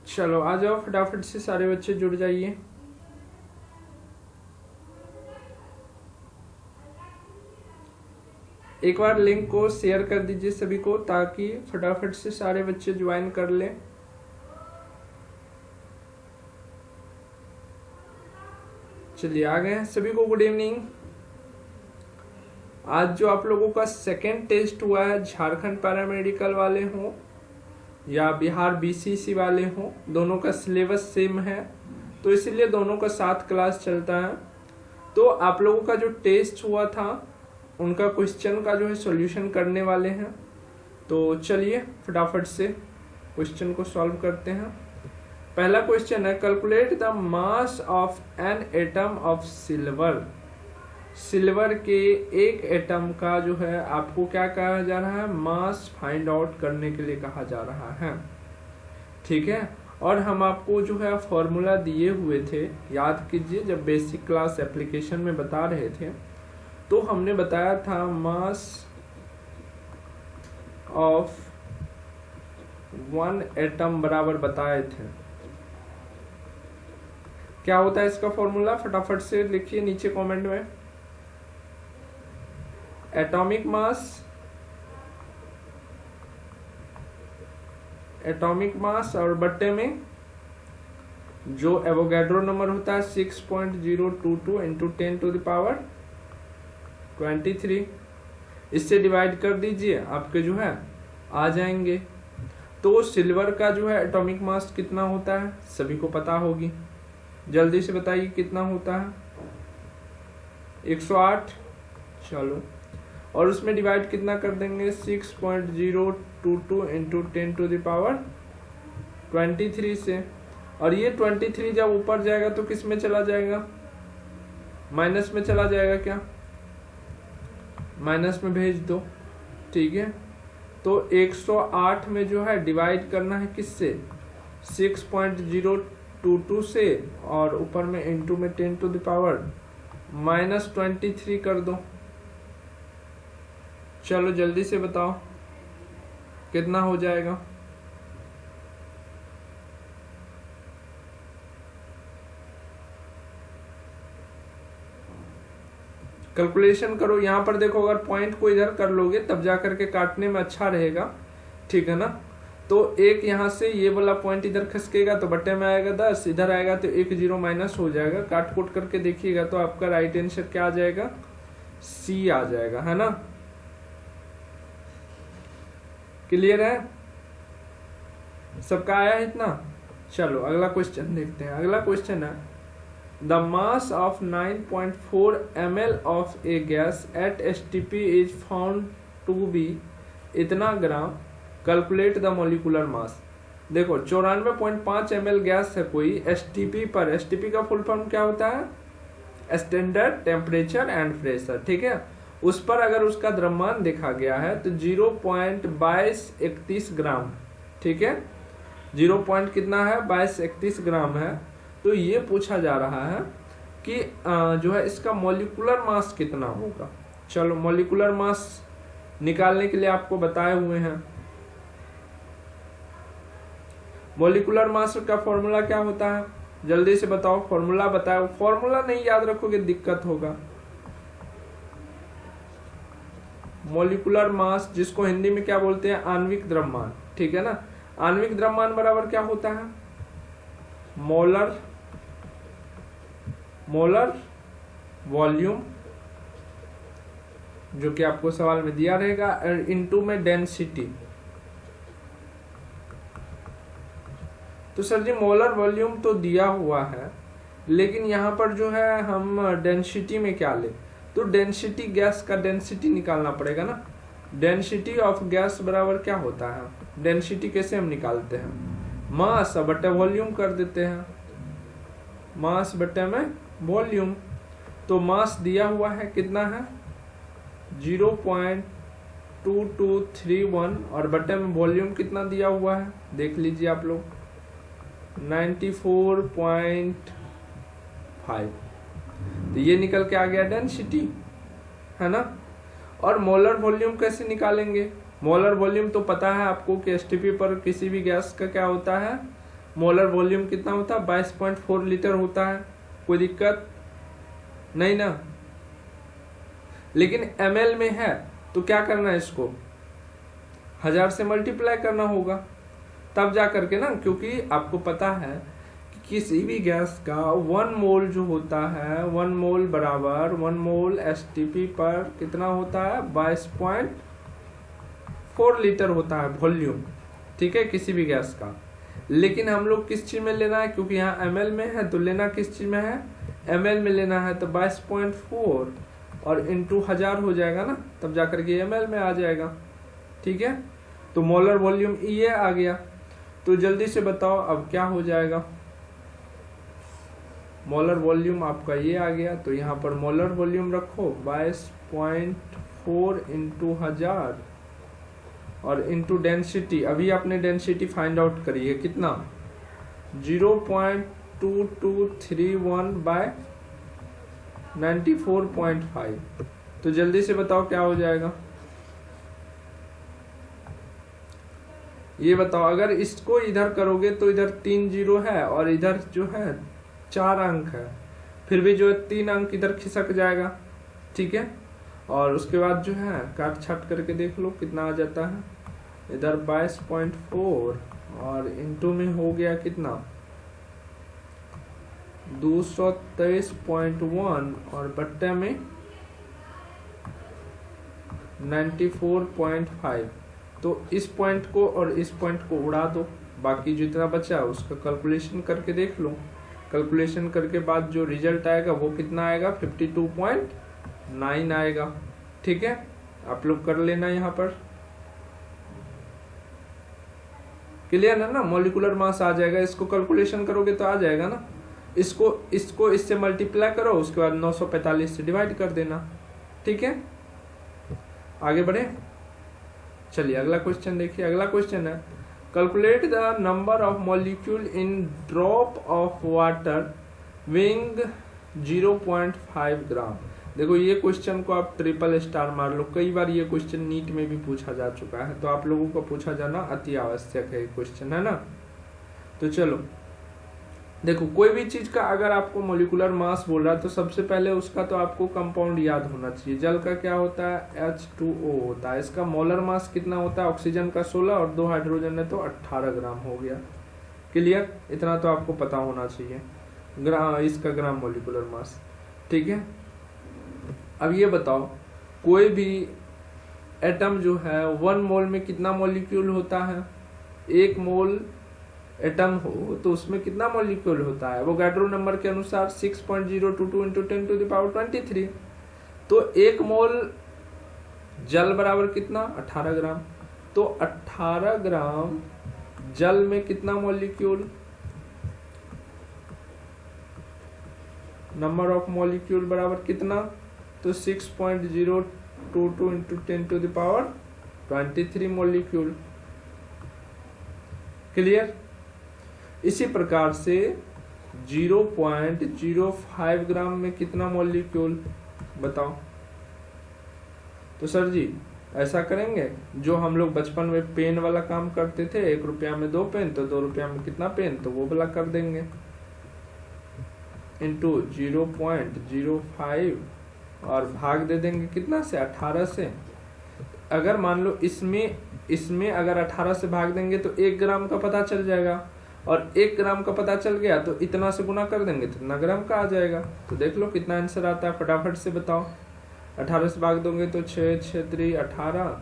चलो आ जाओ फटाफट से सारे बच्चे जुड़ जाइए। एक बार लिंक को शेयर कर दीजिए सभी को, ताकि फटाफट से सारे बच्चे ज्वाइन कर लें। चलिए आ गए हैं सभी को, गुड इवनिंग। आज जो आप लोगों का सेकेंड टेस्ट हुआ है, झारखंड पैरामेडिकल वाले हों या बिहार बीसीसी वाले हों, दोनों का सिलेबस सेम है, तो इसीलिए दोनों का साथ क्लास चलता है। तो आप लोगों का जो टेस्ट हुआ था उनका क्वेश्चन का जो है सॉल्यूशन करने वाले हैं। तो चलिए फटाफट से क्वेश्चन को सॉल्व करते हैं। पहला क्वेश्चन है, calculate the mass of an atom of silver. Silver के एक एटम का जो है आपको क्या कहा जा रहा है, मास फाइंड आउट करने के लिए कहा जा रहा है। ठीक है, और हम आपको जो है फॉर्मूला दिए हुए थे, याद कीजिए जब बेसिक क्लास एप्लीकेशन में बता रहे थे तो हमने बताया था मास ऑफ वन एटम बराबर बताए थे। क्या होता है इसका फॉर्मूला, फटाफट से लिखिए नीचे कमेंट में। एटॉमिक मास और बट्टे में जो एवोगैड्रो नंबर होता है 6.022 इंटू 10 टू द पावर 23, इससे डिवाइड कर दीजिए, आपके जो है आ जाएंगे। तो सिल्वर का जो है एटॉमिक मास कितना होता है सभी को पता होगी, जल्दी से बताइए कितना होता है, 108। चलो, और उसमें डिवाइड कितना कर देंगे, 6.022 इंटू 10 टू द पावर 23 से। और ये 23 जब ऊपर जाएगा तो किस में चला जाएगा, माइनस में चला जाएगा। क्या माइनस में भेज दो, ठीक है। तो 108 में जो है डिवाइड करना है किससे, 6.022 से, और ऊपर में इंटू में 10 टू द पावर -23 कर दो। चलो जल्दी से बताओ कितना हो जाएगा। कैलकुलेशन करो। यहाँ पर देखो, अगर पॉइंट को इधर कर लोगे तब जा करके काटने में अच्छा रहेगा, ठीक है ना। तो एक यहाँ से ये वाला पॉइंट इधर खसकेगा तो बट्टे में आएगा 10, इधर आएगा तो 1 0 माइनस हो जाएगा। काट कूट करके देखिएगा तो आपका राइट आंसर क्या आ जाएगा, सी आ जाएगा, है ना। क्लियर है, सबका आया है इतना। चलो अगला क्वेश्चन देखते हैं। अगला क्वेश्चन है, the mass of 9.4 ml of a gas at STP is found to be इतना ग्राम, कैलकुलेट द मोलिकुलर मास। देखो 94.5 ml गैस है कोई STP पर, STP का फुल फॉर्म क्या होता है, स्टैंडर्ड टेम्परेचर एंड प्रेशर, ठीक है। उस पर अगर उसका द्रव्यमान देखा गया है तो 0.2231 ग्राम, ठीक है। 0. कितना है, 2231 ग्राम है। तो ये पूछा जा रहा है कि जो है इसका मॉलिक्यूलर मास कितना होगा। चलो मॉलिक्यूलर मास निकालने के लिए आपको बताए हुए हैं। मॉलिक्यूलर मास का फॉर्मूला क्या होता है, जल्दी से बताओ, फॉर्मूला बताओ। फॉर्मूला नहीं याद रखोगे दिक्कत होगा। मॉलिक्यूलर मास जिसको हिंदी में क्या बोलते हैं, आणविक द्रव्यमान, ठीक है ना। आणविक द्रव्यमान बराबर क्या होता है, मोलर वॉल्यूम, जो कि आपको सवाल में दिया रहेगा, इनटू में डेंसिटी। तो सर जी मोलर वॉल्यूम तो दिया हुआ है, लेकिन यहाँ पर जो है हम डेंसिटी में क्या ले, तो डेंसिटी, गैस का डेंसिटी निकालना पड़ेगा ना। डेंसिटी ऑफ गैस बराबर क्या होता है, डेंसिटी कैसे हम निकालते हैं, मास बटे वॉल्यूम कर देते हैं, मास बटे में वॉल्यूम। तो मास दिया हुआ है कितना है, 0.2231, और बटे में वॉल्यूम कितना दिया हुआ है देख लीजिए आप लोग, 94.5। तो ये निकल के आ गया डेंसिटी, है ना। और मोलर वॉल्यूम कैसे निकालेंगे, मोलर वॉल्यूम तो पता है आपको कि STP पर किसी भी गैस का क्या होता है, मोलर वॉल्यूम कितना होता है? 22.4 लीटर होता है। कोई दिक्कत नहीं ना? लेकिन ml में है तो क्या करना है, इसको 1000 से मल्टीप्लाई करना होगा तब जा करके ना, क्योंकि आपको पता है कि किसी भी गैस का 1 मोल जो होता है, 1 मोल बराबर 1 मोल STP पर कितना होता है? 22.4 लीटर होता है वॉल्यूम, ठीक है, किसी भी गैस का। लेकिन हम लोग किस चीज में लेना है, क्योंकि यहाँ ml में है तो लेना किस चीज में है? ml में लेना है, तो 22.4 और इंटू 1000 हो जाएगा ना, तब जाकर के ml में आ जाएगा, ठीक है। तो मोलर वॉल्यूम ये आ गया। तो जल्दी से बताओ अब क्या हो जाएगा? मोलर वॉल्यूम आपका ये आ गया, तो यहाँ पर मोलर वॉल्यूम रखो 22.4 इंटू 1000 और इंटू डेंसिटी। अभी आपने डेंसिटी फाइंड आउट करी है कितना? 0.2231 बाय 94.5। तो जल्दी से बताओ क्या हो जाएगा? ये बताओ, अगर इसको इधर करोगे तो इधर 3 जीरो है और इधर जो है 4 अंक है, फिर भी जो है 3 अंक इधर खिसक जाएगा, ठीक है। और उसके बाद जो है काट छाट करके देख लो कितना आ जाता है। इधर 22.4 और इंटू में हो गया कितना? 223.1 और बट्टे में 94.5। तो इस पॉइंट को और इस पॉइंट को उड़ा दो, बाकी जितना बचा उसका कैलकुलेशन करके देख लो। कैलकुलेशन करके बाद जो रिजल्ट आएगा वो कितना आएगा? 52.9 आएगा, ठीक है। आप लोग कर लेना यहाँ पर, क्लियर है ना? मॉलिक्यूलर मास आ जाएगा, इसको कैलकुलेशन करोगे तो आ जाएगा ना। इसको इससे मल्टीप्लाई करो, उसके बाद 945 से डिवाइड कर देना, ठीक है। आगे बढ़े, चलिए अगला क्वेश्चन देखिए। अगला क्वेश्चन है calculate the number of molecule in drop of water weighing 0.5 ग्राम। देखो ये क्वेश्चन को आप ट्रिपल स्टार मार लो, कई बार ये क्वेश्चन नीट में भी पूछा जा चुका है, तो आप लोगों को पूछा जाना अति आवश्यक है क्वेश्चन, है ना। तो चलो देखो, कोई भी चीज का अगर आपको मॉलिक्यूलर मास बोल रहा है तो सबसे पहले उसका तो आपको कंपाउंड याद होना चाहिए। जल का क्या होता है? H2O होता है। इसका मोलर मास कितना होता है? ऑक्सीजन का 16 और 2 हाइड्रोजन है तो 18 ग्राम हो गया, क्लियर। इतना तो आपको पता होना चाहिए, इसका ग्राम मॉलिक्यूलर मास, ठीक है। अब ये बताओ, कोई भी एटम जो है 1 मोल में कितना मॉलिक्यूल होता है? 1 मोल एटम हो तो उसमें कितना मॉलिक्यूल होता है? एवोगाड्रो नंबर के अनुसार 6.022 इंटू 10 टू द पावर 23। तो 1 मोल जल बराबर कितना? 18 ग्राम। तो 18 ग्राम जल में कितना मॉलिक्यूल? नंबर ऑफ मॉलिक्यूल बराबर कितना? तो 6.022 into 10 to the power 23 molecule, clear. इसी प्रकार से 0.05 ग्राम में कितना मॉलिक्यूल बताओ? तो सर जी ऐसा करेंगे, जो हम लोग बचपन में पेन वाला काम करते थे, 1 रुपया में 2 पेन, तो 2 रुपया में कितना पेन, तो वो वाला कर देंगे, इंटू 0.05 और भाग दे देंगे कितना से? 18 से। अगर मान लो इसमें अगर 18 से भाग देंगे तो 1 ग्राम का पता चल जाएगा, और 1 ग्राम का पता चल गया तो इतना से गुना कर देंगे तो इतना ग्राम का आ जाएगा। तो देख लो कितना आंसर आता है, फटाफट से बताओ। 18 से भाग दोगे तो 6 6 3 18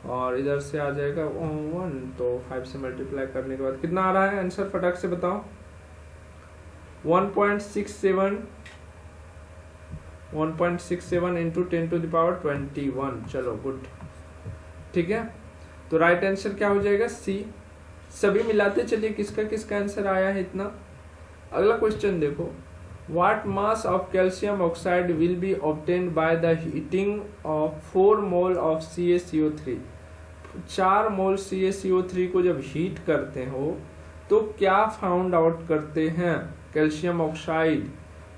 और इधर से आ जाएगा 1, तो 5 से मल्टीप्लाई करने के बाद कितना आ रहा है आंसर, फटाक से बताओ। 1.67 इंटू 10 टू द पावर 21। चलो गुड, ठीक है। तो राइट आंसर क्या हो जाएगा? सी। सभी मिलाते चलिए किसका किसका आंसर आया है इतना। अगला क्वेश्चन देखो, what mass of calcium oxide will be obtained by the heating of 4 mole of CaCO3। 4 mole CaCO3 को जब हीट करते हो तो क्या फाउंड आउट करते हैं? Calcium oxide.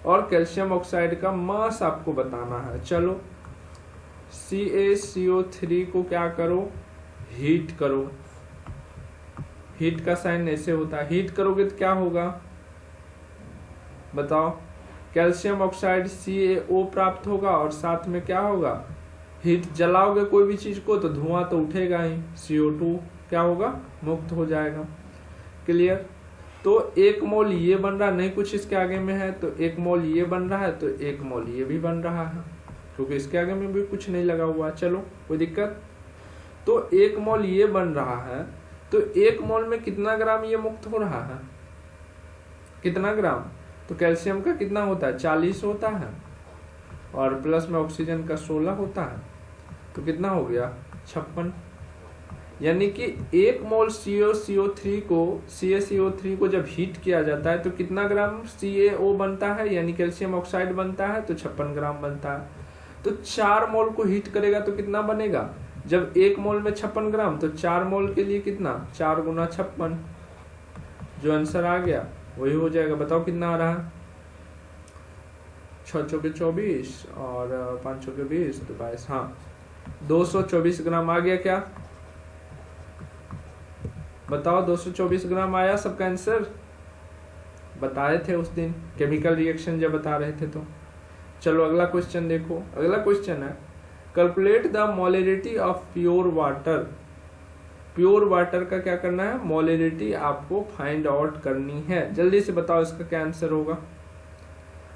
और कैल्शियम ऑक्साइड का मास आपको बताना है। चलो CaCO3 को क्या करो? हीट करो। हीट का साइन ऐसे होता है, हीट करोगे तो क्या होगा बताओ, कैल्शियम ऑक्साइड CaO प्राप्त होगा और साथ में क्या होगा, हीट जलाओगे कोई भी चीज को तो धुआं तो उठेगा ही, CO2 क्या होगा, मुक्त हो जाएगा। क्लियर। तो 1 मोल ये बन रहा, नहीं कुछ इसके आगे में है तो 1 मोल ये बन रहा है, तो 1 मोल ये भी बन रहा है, क्योंकि इसके आगे में भी कुछ नहीं लगा हुआ। चलो कोई दिक्कत। तो 1 मोल ये बन रहा है, तो 1 मोल में कितना ग्राम ये मुक्त हो रहा है, कितना ग्राम, तो कैल्शियम का कितना होता है 40 होता है, और प्लस में ऑक्सीजन का 16 होता है, तो कितना हो गया 56। यानी कि 1 मोल CaCO3 को जब हीट किया जाता है तो कितना ग्राम CaO बनता है, यानी कैल्शियम ऑक्साइड बनता है, तो 56 ग्राम बनता है। तो 4 मोल को हीट करेगा तो कितना बनेगा, जब 1 मोल में 56 ग्राम, तो 4 मोल के लिए कितना, 4 गुना 56, जो आंसर आ गया वही हो जाएगा। बताओ कितना आ रहा है, 6 चौके 24 और 5 चौके 20, तो 22, हाँ 224 ग्राम आ गया। क्या बताओ, 224 ग्राम आया सबका आंसर, बताए थे उस दिन केमिकल रिएक्शन जब बता रहे थे। तो चलो अगला क्वेश्चन देखो। अगला क्वेश्चन है calculate the molarity of pure water. Pure water का क्या करना है, मोलरिटी आपको फाइंड आउट करनी है। जल्दी से बताओ इसका क्या आंसर होगा।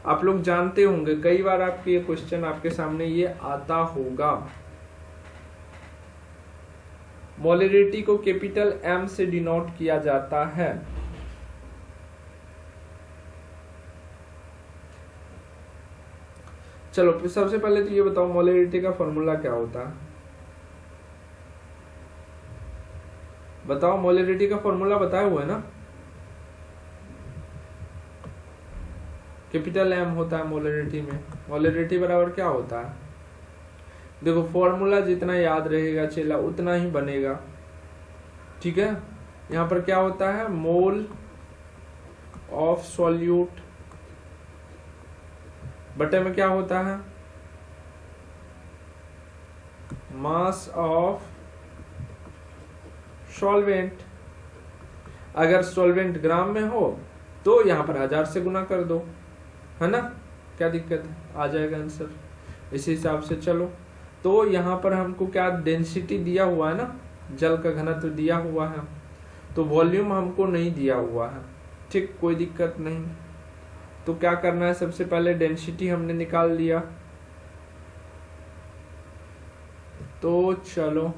आप लोग जानते होंगे, कई बार आपके ये क्वेश्चन आपके सामने ये आता होगा। मोलरिटी को कैपिटल M से डिनोट किया जाता है। चलो सबसे पहले तो ये बताओ मोलरिटी का फॉर्मूला क्या होता है, बताओ मोलरिटी का फॉर्मूला बताया हुआ है ना, कैपिटल M होता है मोलरिटी में। मोलरिटी बराबर क्या होता है, देखो फॉर्मूला जितना याद रहेगा चेला उतना ही बनेगा, ठीक है। यहाँ पर क्या होता है, मोल ऑफ सॉल्यूट बटे में क्या होता है, मास ऑफ सॉल्वेंट। अगर सॉल्वेंट ग्राम में हो तो यहाँ पर 1000 से गुना कर दो, है ना, क्या दिक्कत है, आ जाएगा आंसर इसी हिसाब से। चलो तो यहाँ पर हमको क्या डेंसिटी दिया हुआ है ना, जल का घनत्व दिया हुआ है, तो वॉल्यूम हमको नहीं दिया हुआ है, ठीक, कोई दिक्कत नहीं। तो क्या करना है, सबसे पहले डेंसिटी हमने निकाल लिया। तो चलो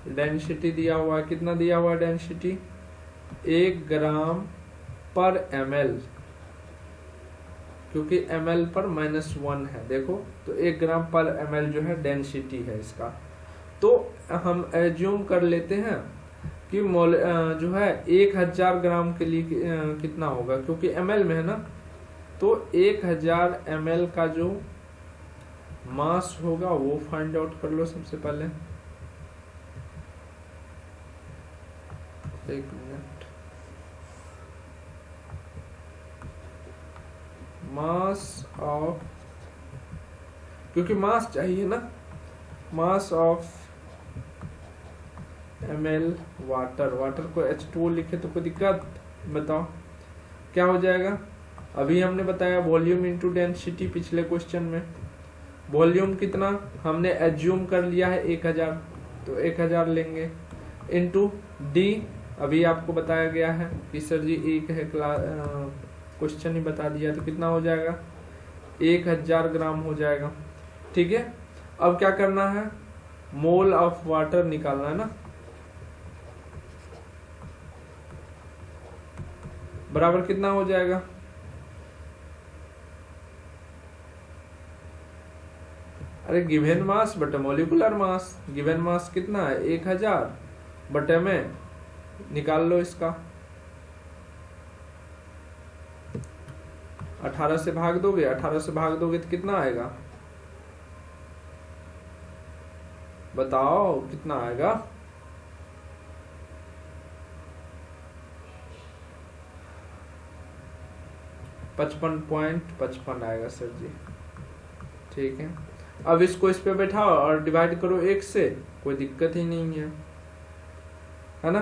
डेंसिटी दिया हुआ है, कितना दिया हुआ है डेंसिटी, 1 ग्राम पर ml, क्योंकि ml पर -1 है, देखो तो 1 ग्राम पर ml जो है डेंसिटी है इसका। तो हम एज्यूम कर लेते हैं कि मोल जो है 1000 ग्राम के लिए कितना होगा, क्योंकि ml में है ना, तो 1000 ml का जो मास होगा वो फाइंड आउट कर लो सबसे पहले। एक मिनट, मास ऑफ, क्योंकि मास चाहिए ना, mass of ml water, water को H2O लिखे तो कोई दिक्कत, बताओ क्या हो जाएगा। अभी हमने बताया वॉल्यूम इनटू डेंसिटी, पिछले क्वेश्चन में वॉल्यूम कितना हमने एज्यूम कर लिया है 1000, तो 1000 लेंगे इनटू डी, अभी आपको बताया गया है कि सर जी एक है क्वेश्चन ही बता दिया, तो कितना हो जाएगा 1000 ग्राम हो जाएगा, ठीक है। अब क्या करना है, मोल ऑफ वाटर निकालना है ना, बराबर कितना हो जाएगा, अरे गिवन मास बटे मॉलिक्यूलर मास, गिवन मास कितना है 1000 बटे में निकाल लो इसका 18 से भाग दोगे, 18 से भाग दोगे तो कितना आएगा, बताओ कितना आएगा, .55 आएगा सर जी, ठीक है। अब इसको इस पे बैठाओ और डिवाइड करो 1 से, कोई दिक्कत ही नहीं है, है ना।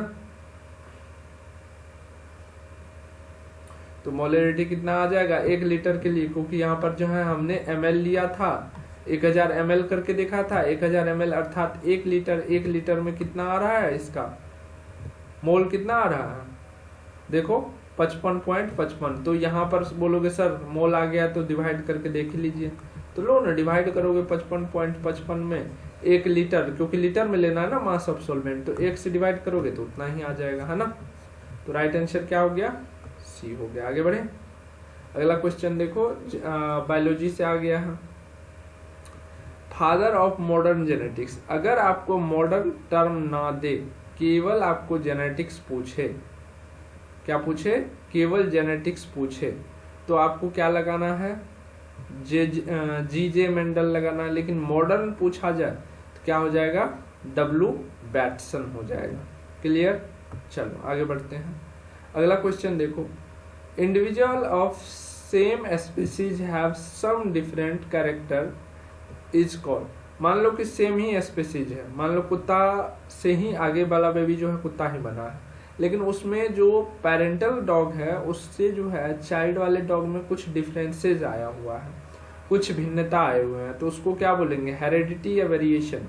तो मोलरिटी कितना आ जाएगा 1 लीटर के लिए, क्योंकि यहाँ पर जो है हमने ml लिया था, 1000 ml करके देखा था, 1000 ml अर्थात 1 लीटर। 1 लीटर में कितना आ रहा है, इसका मोल कितना आ रहा है, देखो 55.55। तो यहाँ पर बोलोगे सर मोल आ गया तो डिवाइड करके देख लीजिए, तो लो ना, डिवाइड करोगे 55.55 में 1 लीटर, क्योंकि लीटर में लेना है ना मास ऑफ सॉल्वेंट, तो 1 से डिवाइड करोगे तो उतना ही आ जाएगा, है ना। तो राइट आंसर क्या हो गया, सी हो गया। आगे बढ़े, अगला क्वेश्चन देखो, बायोलॉजी से आ गया है। फादर ऑफ मॉडर्न जेनेटिक्स, अगर आपको मॉडर्न टर्म ना दे, केवल आपको जेनेटिक्स पूछे, क्या पूछे, केवल जेनेटिक्स पूछे, तो आपको क्या लगाना है, G.J. मेंडल लगाना है। लेकिन मॉडर्न पूछा जाए तो क्या हो जाएगा, W. बैटसन हो जाएगा। क्लियर, चलो आगे बढ़ते हैं। अगला क्वेश्चन देखो, individual of same species have some different character is called. मान लो कि सेम ही स्पीसीज है, मान लो कुत्ता से ही आगे वाला बेबी जो है कुत्ता ही बना है, लेकिन उसमें जो पेरेंटल डॉग है उससे जो है चाइल्ड वाले डॉग में कुछ डिफरेंसेस आया हुआ है, कुछ भिन्नता आए हुए हैं, तो उसको क्या बोलेंगे, हेरिडिटी या वेरिएशन।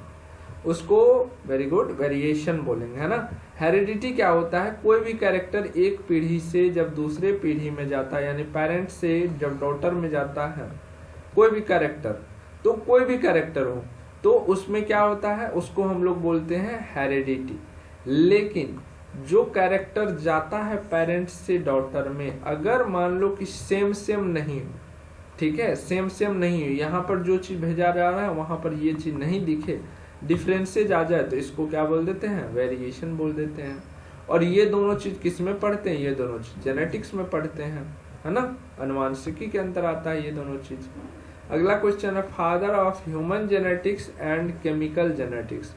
उसको वेरी गुड, वेरिएशन बोलेंगे, है ना। हेरिडिटी क्या होता है, कोई भी कैरेक्टर एक पीढ़ी से जब दूसरे पीढ़ी में जाता है, यानी पेरेंट से जब डॉटर में जाता है कोई भी कैरेक्टर, तो कोई भी कैरेक्टर हो तो उसमें क्या होता है, उसको हम लोग बोलते हैं हेरिडिटी। लेकिन जो कैरेक्टर जाता है पेरेंट से डॉटर में, अगर मान लो कि सेम सेम नहीं हो, ठीक है, सेम सेम नहीं हो, यहाँ पर जो चीज भेजा जा रहा है वहां पर ये चीज नहीं दिखे, डिफरेंसेज आ जाए, तो इसको क्या बोल देते हैं, वेरिएशन बोल देते हैं। और ये दोनों चीज किस में पढ़ते हैं, ये दोनों चीज जेनेटिक्स में पढ़ते हैं, है ना, अनुवांशिकी के अंतर आता है ये दोनों चीज। अगला क्वेश्चन है, father of human genetics and chemical genetics.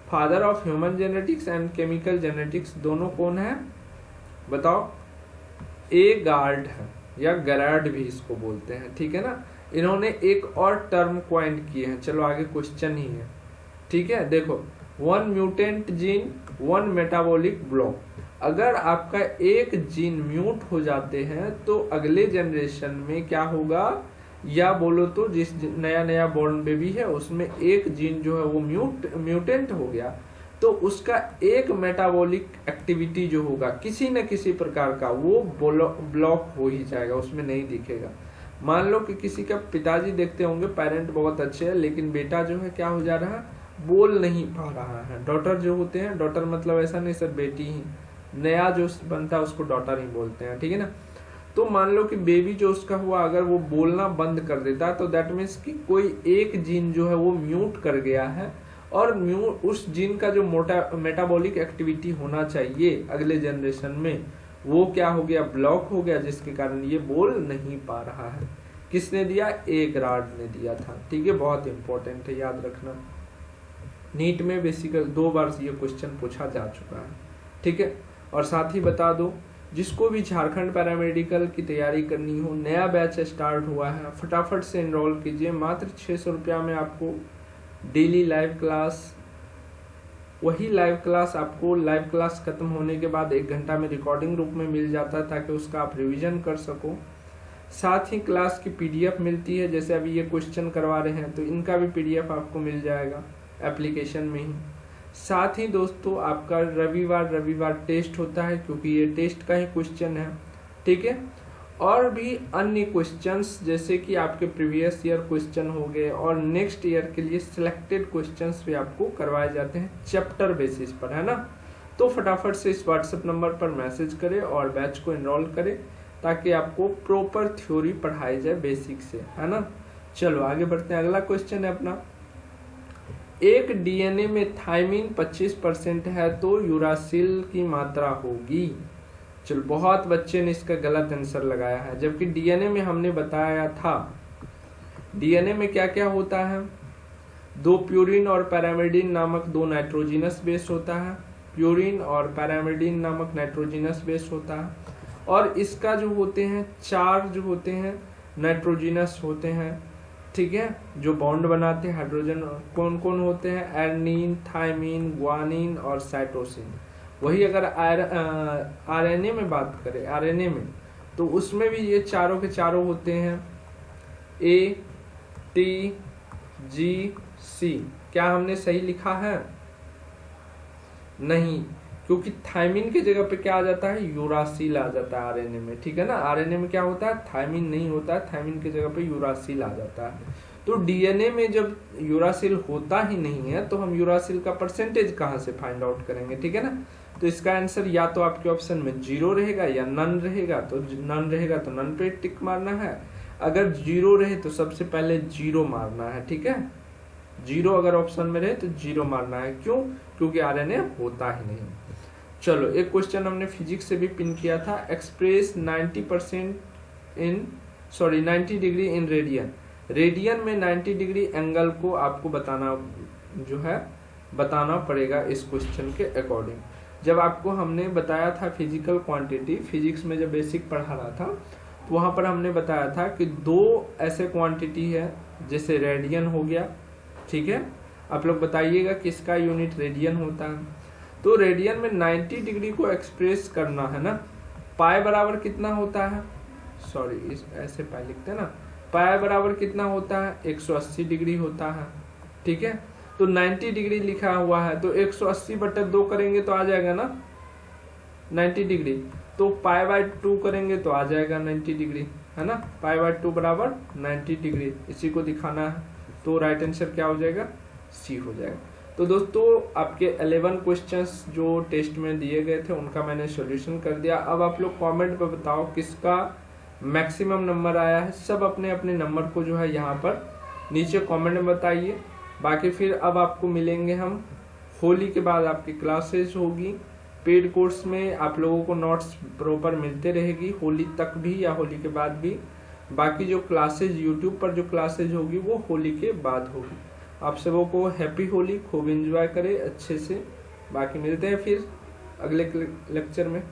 Father of human genetics and chemical genetics दोनों कौन है, बताओ। ए गार्ड है, या गरार्ड भी इसको बोलते हैं, ठीक है ना। इन्होंने एक और टर्म क्वाइंट किए हैं, चलो आगे क्वेश्चन ही है, ठीक है। देखो, 1 म्यूटेंट जीन 1 मेटाबॉलिक ब्लॉक। अगर आपका एक जीन म्यूट हो जाते हैं तो अगले जनरेशन में क्या होगा, या बोलो तो जिस नया बोर्न बेबी है उसमें एक जीन जो है वो म्यूटेंट हो गया, तो उसका एक मेटाबॉलिक एक्टिविटी जो होगा किसी न किसी प्रकार का वो ब्लॉक हो ही जाएगा, उसमें नहीं दिखेगा। मान लो कि किसी का पिताजी देखते होंगे पेरेंट बहुत अच्छे हैं, लेकिन बेटा जो है क्या हो जा रहा है, बोल नहीं पा रहा है। डॉटर जो होते हैं, डॉटर मतलब ऐसा नहीं सर बेटी ही, नया जो बनता है उसको डॉटर ही बोलते हैं, ठीक है ना। तो मान लो कि बेबी जो उसका हुआ अगर वो बोलना बंद कर देता है तो दैट मीन्स कि कोई एक जीन जो है वो म्यूट कर गया है, और उस जीन का जो मेटाबॉलिक एक्टिविटी होना चाहिए अगले जनरेशन में वो क्या हो गया, ब्लॉक हो गया, जिसके कारण ये बोल नहीं पा रहा है। किसने दिया, ए गरार्ड ने दिया था, ठीक है, बहुत इंपॉर्टेंट है, याद रखना। नीट में बेसिकली 2 बार ये क्वेश्चन पूछा जा चुका है, ठीक है। और साथ ही बता दो, जिसको भी झारखंड पैरामेडिकल की तैयारी करनी हो, नया बैच स्टार्ट हुआ है, फटाफट से एनरोल कीजिए। मात्र 600 रुपया में आपको डेली लाइव क्लास, वही लाइव क्लास आपको लाइव क्लास खत्म होने के बाद 1 घंटा में रिकॉर्डिंग रूप में मिल जाता है, ताकि उसका आप रिवीजन कर सको। साथ ही क्लास की पीडीएफ मिलती है, जैसे अभी ये क्वेश्चन करवा रहे हैं तो इनका भी पीडीएफ आपको मिल जाएगा एप्लीकेशन में ही। साथ ही दोस्तों आपका रविवार टेस्ट होता है, क्योंकि ये टेस्ट का ही क्वेश्चन है, ठीक है। और भी अन्य क्वेश्चंस जैसे कि आपके प्रीवियस ईयर क्वेश्चन हो गए, और नेक्स्ट ईयर के लिए सिलेक्टेड क्वेश्चंस भी आपको करवाए जाते हैं चैप्टर बेसिस पर, है ना। तो फटाफट से इस व्हाट्सएप नंबर पर मैसेज करें और बैच को एनरोल करें, ताकि आपको प्रॉपर थ्योरी पढ़ाई जाए बेसिक से, है ना। चलो आगे बढ़ते हैं। अगला क्वेश्चन है अपना, एक डीएनए में थायमिन 25% है तो यूरासिल की मात्रा होगी। चलो, बहुत बच्चे ने इसका गलत आंसर लगाया है, जबकि डीएनए में हमने बताया था डीएनए में क्या क्या होता है, 2 प्यूरिन और पैरामिडिन नामक 2 नाइट्रोजिनस बेस होता है, प्यूरिन और पैरामिडिन नामक नाइट्रोजिनस बेस होता है, और इसका जो होते हैं 4 जो होते हैं नाइट्रोजिनस होते हैं, ठीक है, जो बॉन्ड बनाते हैं हाइड्रोजन। कौन कौन होते हैं, एर्निन, थायमिन, ग्वानिन और साइटोसिन। वही अगर RNA में बात करें, RNA में, तो उसमें भी ये चारों के चारों होते हैं A, T, G, C। क्या हमने सही लिखा है? नहीं, क्योंकि थायमिन की जगह पे क्या आ जाता है? यूरासिल आ जाता है RNA में, ठीक है ना। RNA में क्या होता है? थायमिन नहीं होता है, थायमिन की जगह पे यूरासिल आ जाता है। तो DNA में जब यूरासिल होता ही नहीं है तो हम यूरासिल का परसेंटेज कहाँ से फाइंड आउट करेंगे, ठीक है ना। तो इसका आंसर या तो आपके ऑप्शन में 0 रहेगा या नन रहेगा। तो नन रहेगा तो नन पे टिक मारना है, अगर 0 रहे तो सबसे पहले 0 मारना है, ठीक है। 0 अगर ऑप्शन में रहे तो 0 मारना है। क्यों? क्योंकि RNA होता ही नहीं। चलो, एक क्वेश्चन हमने फिजिक्स से भी पिन किया था। Express 90 degree in radian. Radian में 90 डिग्री एंगल को आपको बताना पड़ेगा इस क्वेश्चन के अकॉर्डिंग। जब आपको हमने बताया था फिजिकल क्वांटिटी, फिजिक्स में जब बेसिक पढ़ा रहा था तो वहां पर हमने बताया था कि 2 ऐसे क्वांटिटी है, जैसे रेडियन हो गया, ठीक है। आप लोग बताइएगा किसका यूनिट रेडियन होता है। तो रेडियन में 90 डिग्री को एक्सप्रेस करना है ना, पाई बराबर कितना होता है? सॉरी, इस ऐसे पाई लिखते हैं ना। पाई बराबर कितना होता है? 180 डिग्री होता है, ठीक है। तो 90 डिग्री लिखा हुआ है तो 180/2 करेंगे तो आ जाएगा ना 90 डिग्री। तो π/2 करेंगे तो आ जाएगा 90 डिग्री, है ना। π/2 बराबर 90 डिग्री, इसी को दिखाना है। तो राइट आंसर क्या हो जाएगा? C हो जाएगा। तो दोस्तों, आपके 11 क्वेश्चंस जो टेस्ट में दिए गए थे उनका मैंने सॉल्यूशन कर दिया। अब आप लोग कमेंट पे बताओ किसका मैक्सिमम नंबर आया है। सब अपने अपने नंबर को जो है यहाँ पर नीचे कमेंट में बताइए। बाकी फिर अब आपको मिलेंगे हम होली के बाद, आपकी क्लासेस होगी पेड कोर्स में। आप लोगों को नोट्स प्रॉपर मिलते रहेगी होली तक भी या होली के बाद भी। बाकी जो क्लासेज यूट्यूब पर जो क्लासेज होगी वो होली के बाद होगी। आप सबों को हैप्पी होली, खूब एंजॉय करें अच्छे से। बाकी मिलते हैं फिर अगले लेक्चर में।